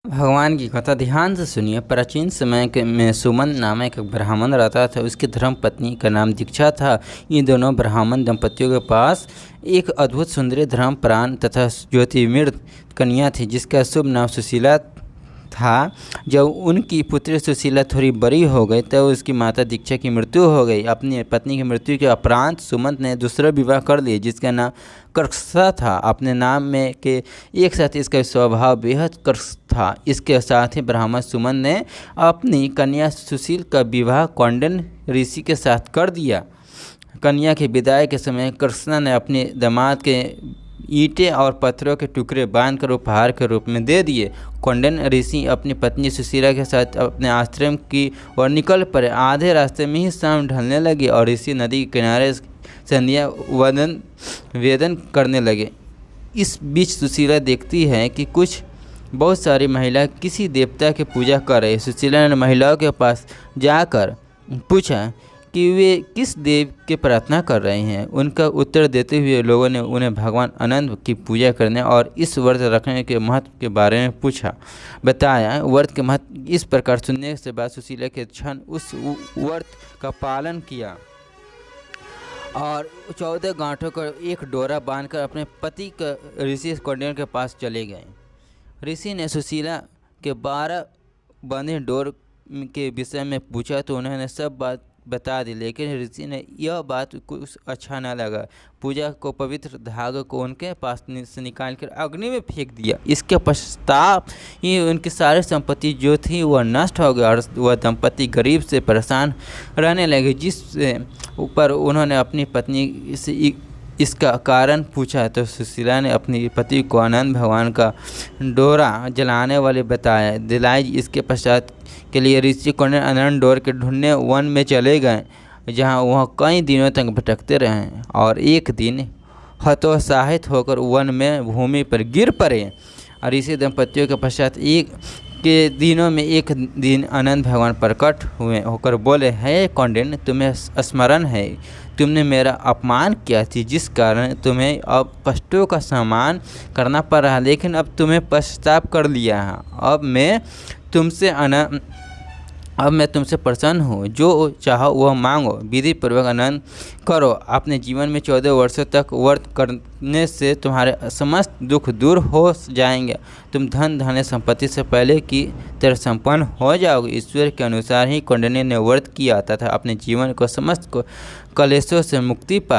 भगवान की कथा ध्यान से सुनिए। प्राचीन समय में सुमंत नामक एक ब्राह्मण रहता था। उसकी धर्म पत्नी का नाम दीक्षा था। इन दोनों ब्राह्मण दंपतियों के पास एक अद्भुत सुंदरी धर्मपरायण तथा ज्योतिर्मयी कन्या थी, जिसका शुभ नाम सुशीला था। जब उनकी पुत्री सुशीला थोड़ी बड़ी हो गई तब उसकी माता दीक्षा की मृत्यु हो गई। अपनी पत्नी की मृत्यु के उपरांत सुमंत ने दूसरा विवाह कर लिया, जिसका नाम कर्कशा था। अपने नाम में के एक साथ इसका स्वभाव बेहद कर्कश था। इसके साथ ही ब्राह्मण सुमंत ने अपनी कन्या सुशील का विवाह कौंडिन्य ऋषि के साथ कर दिया। कन्या की विदाई के समय कर्कशा ने अपने दामाद के ईंटें और पत्थरों के टुकड़े बांधकर उपहार के रूप में दे दिए। कौंडिन्य ऋषि अपनी पत्नी सुशीला के साथ अपने आश्रम की ओर निकल पड़े। आधे रास्ते में ही शाम ढलने लगी और ऋषि नदी के किनारे संध्या वेदन करने लगे। इस बीच सुशीला देखती है कि बहुत सारी महिला किसी देवता की पूजा कर रही। सुशीला ने महिलाओं के पास जाकर पूछा कि वे किस देव की प्रार्थना कर रहे हैं। उनका उत्तर देते हुए लोगों ने उन्हें भगवान अनंत की पूजा करने और इस व्रत रखने के महत्व के बारे में बताया। व्रत के महत्व इस प्रकार सुनने के बाद सुशीला के क्षण उस व्रत का पालन किया और 14 गांठों का एक डोरा बांधकर अपने पति का ऋषि कौंडिन्य के पास चले गए। ऋषि ने सुशीला के 12 बंधे डोर के विषय में पूछा तो उन्होंने सब बात बता दी, लेकिन ऋषि ने यह बात कुछ अच्छा न लगा। पूजा को पवित्र धागे को उनके पास से निकालकर अग्नि में फेंक दिया। इसके पश्चात ही उनकी सारी संपत्ति जो थी वह नष्ट हो गई और वह दंपति गरीब से परेशान रहने लगे। जिससे ऊपर उन्होंने अपनी पत्नी से इसका कारण पूछा तो सुशीला ने अपनी पति को आनंद भगवान का डोरा जलाने वाले दिलाई। इसके पश्चात के लिए ऋषि कौंडिन्य आनंद डोर के ढूंढने वन में चले गए, जहां वह कई दिनों तक भटकते रहे और एक दिन हतोत्साहित होकर वन में भूमि पर गिर पड़े। ऋषि दंपतियों के पश्चात एक दिन आनंद भगवान प्रकट हुए होकर बोले, हे कौंडिन्य, तुम्हें स्मरण है तुमने मेरा अपमान किया थी, जिस कारण तुम्हें अब कष्टों का सामना करना पड़ रहा, लेकिन अब तुम्हें पश्चाताप कर लिया है। अब मैं तुमसे प्रसन्न हूँ। जो चाहो वह मांगो, विधि पूर्वक आनंद करो। अपने जीवन में 14 वर्षों तक व्रत करने से तुम्हारे समस्त दुख दूर हो जाएंगे। तुम धन धान्य संपत्ति से पहले की तरह संपन्न हो जाओगे। ईश्वर के अनुसार ही कौंडिन्य ने व्रत किया तथा अपने जीवन को समस्त कलेशों से मुक्ति पाई।